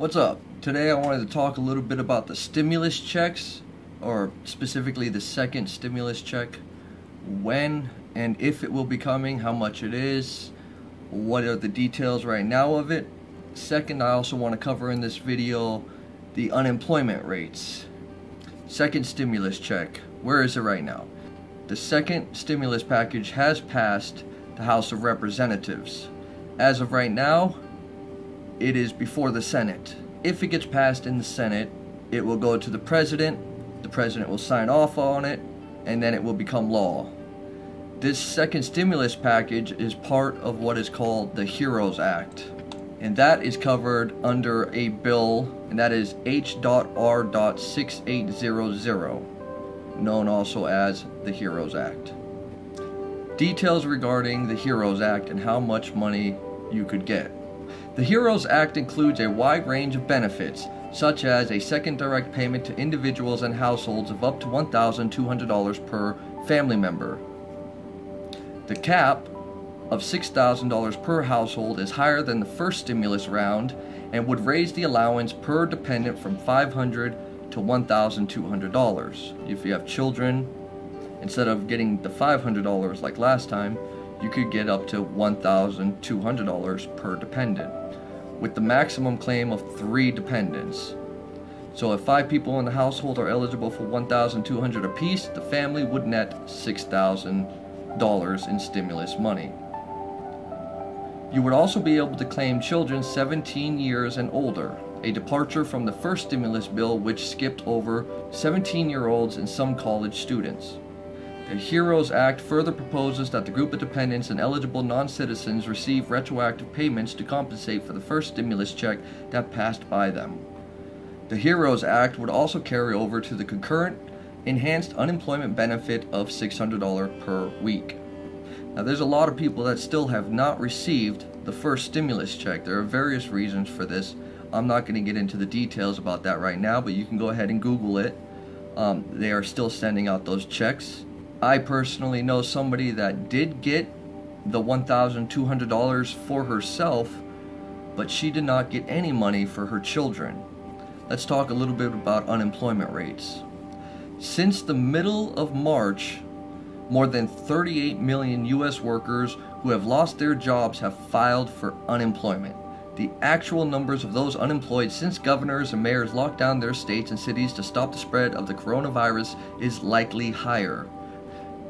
What's up? Today I wanted to talk a little bit about the stimulus checks, or specifically the second stimulus check, when and if it will be coming, how much it is, what are the details right now of it. Second, I also want to cover in this video the unemployment rates. Second stimulus check, where is it right now? The second stimulus package has passed the House of Representatives. As of right now, it is before the Senate. If it gets passed in the Senate, it will go to the President will sign off on it, and then it will become law. This second stimulus package is part of what is called the HEROES Act, and that is covered under a bill, and that is H.R.6800, known also as the HEROES Act. Details regarding the HEROES Act and how much money you could get. The HEROES Act includes a wide range of benefits, such as a second direct payment to individuals and households of up to $1,200 per family member. The cap of $6,000 per household is higher than the first stimulus round and would raise the allowance per dependent from $500 to $1,200. If you have children, instead of getting the $500 like last time, you could get up to $1,200 per dependent, with the maximum claim of 3 dependents. So if 5 people in the household are eligible for $1,200 apiece, the family would net $6,000 in stimulus money. You would also be able to claim children 17 years and older, a departure from the first stimulus bill, which skipped over 17-year-olds and some college students. The HEROES Act further proposes that the group of dependents and eligible non-citizens receive retroactive payments to compensate for the first stimulus check that passed by them. The HEROES Act would also carry over to the concurrent enhanced unemployment benefit of $600 per week. Now, there's a lot of people that still have not received the first stimulus check. There are various reasons for this. I'm not going to get into the details about that right now, but you can go ahead and Google it. They are still sending out those checks. I personally know somebody that did get the $1,200 for herself, but she did not get any money for her children. Let's talk a little bit about unemployment rates. Since the middle of March, more than 38 million U.S. workers who have lost their jobs have filed for unemployment. The actual numbers of those unemployed since governors and mayors locked down their states and cities to stop the spread of the coronavirus is likely higher.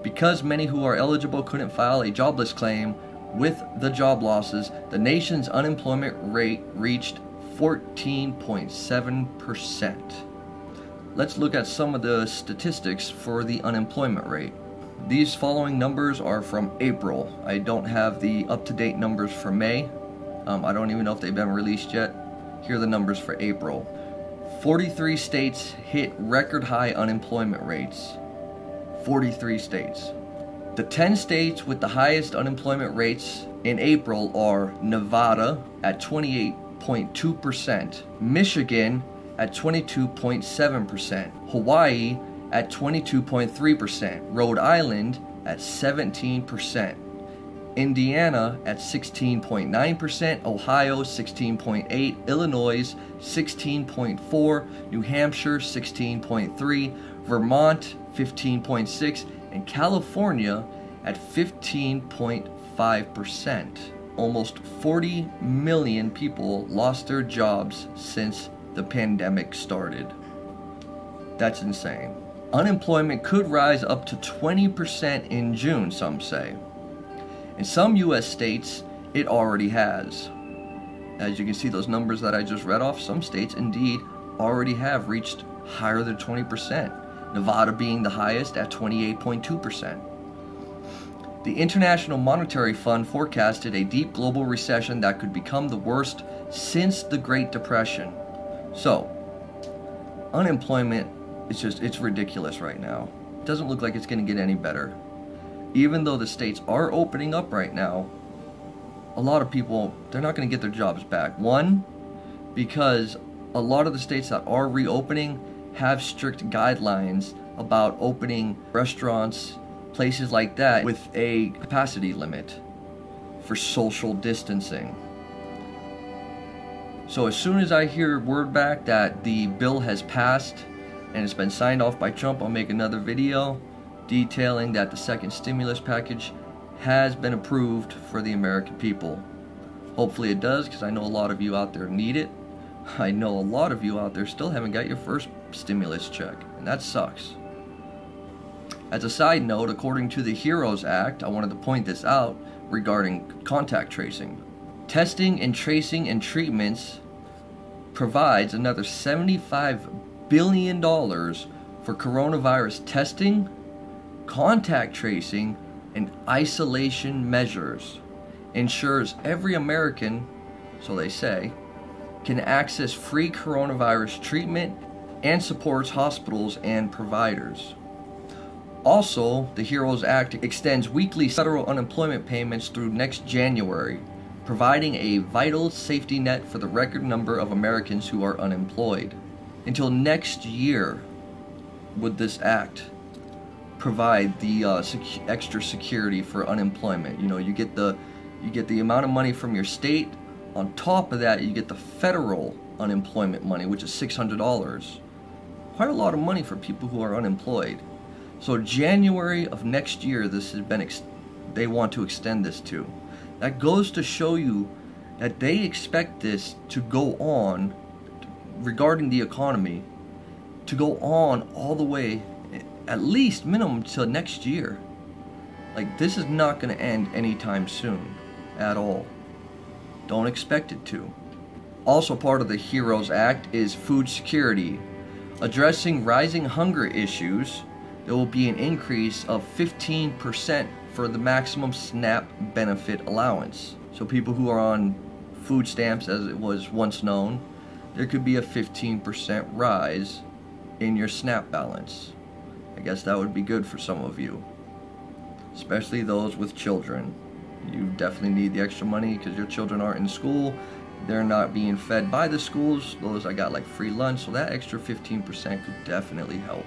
Because many who are eligible couldn't file a jobless claim with the job losses, the nation's unemployment rate reached 14.7%. Let's look at some of the statistics for the unemployment rate. These following numbers are from April. I don't have the up-to-date numbers for May. I don't even know if they've been released yet. Here are the numbers for April. 43 states hit record high unemployment rates. 43 states. The 10 states with the highest unemployment rates in April are Nevada at 28.2%, Michigan at 22.7%, Hawaii at 22.3%, Rhode Island at 17%, Indiana at 16.9%, Ohio 16.8%, Illinois 16.4%, New Hampshire 16.3%, Vermont 15.6%, and California at 15.5%. Almost 40 million people lost their jobs since the pandemic started. That's insane. Unemployment could rise up to 20% in June, some say. In some U.S. states, it already has. As you can see, those numbers that I just read off, some states indeed already have reached higher than 20%. Nevada being the highest at 28.2%. The International Monetary Fund forecasted a deep global recession that could become the worst since the Great Depression. So, unemployment it's ridiculous right now. It doesn't look like it's going to get any better. Even though the states are opening up right now, a lot of people, they're not going to get their jobs back. One, because a lot of the states that are reopening have strict guidelines about opening restaurants, places like that, with a capacity limit for social distancing. So as soon as I hear word back that the bill has passed and it's been signed off by Trump, I'll make another video detailing that the second stimulus package has been approved for the American people. Hopefully it does, because I know a lot of you out there need it. I know a lot of you out there still haven't got your first stimulus check, and that sucks. As a side note, according to the HEROES Act, I wanted to point this out regarding contact tracing. Testing and tracing and treatments provides another $75 billion for coronavirus testing, contact tracing, and isolation measures. Ensures every American, so they say, can access free coronavirus treatment and supports hospitals and providers. Also, the HEROES Act extends weekly federal unemployment payments through next January, providing a vital safety net for the record number of Americans who are unemployed. Until next year would this act provide the extra security for unemployment. You know, you get the amount of money from your state. On top of that, you get the federal unemployment money, which is $600. Quite a lot of money for people who are unemployed. So January of next year, this has been they want to extend this to. That goes to show you that they expect this to go on, regarding the economy, to go on all the way, at least minimum till next year. Like, this is not going to end anytime soon at all. Don't expect it to. Also part of the HEROES Act is food security. Addressing rising hunger issues, there will be an increase of 15% for the maximum SNAP benefit allowance. So people who are on food stamps, as it was once known, there could be a 15% rise in your SNAP balance. I guess that would be good for some of you, especially those with children. You definitely need the extra money because your children aren't in school. They're not being fed by the schools. Those I got like free lunch, so that extra 15% could definitely help.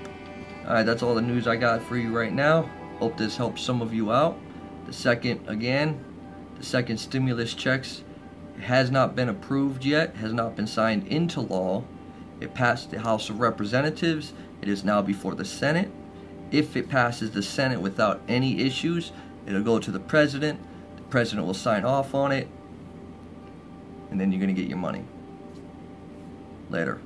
Alright, that's all the news I got for you right now. Hope this helps some of you out. The second stimulus checks has not been approved yet, has not been signed into law. It passed the House of Representatives. It is now before the Senate. If it passes the Senate without any issues, it'll go to the President. The President will sign off on it, and then you're going to get your money. Later.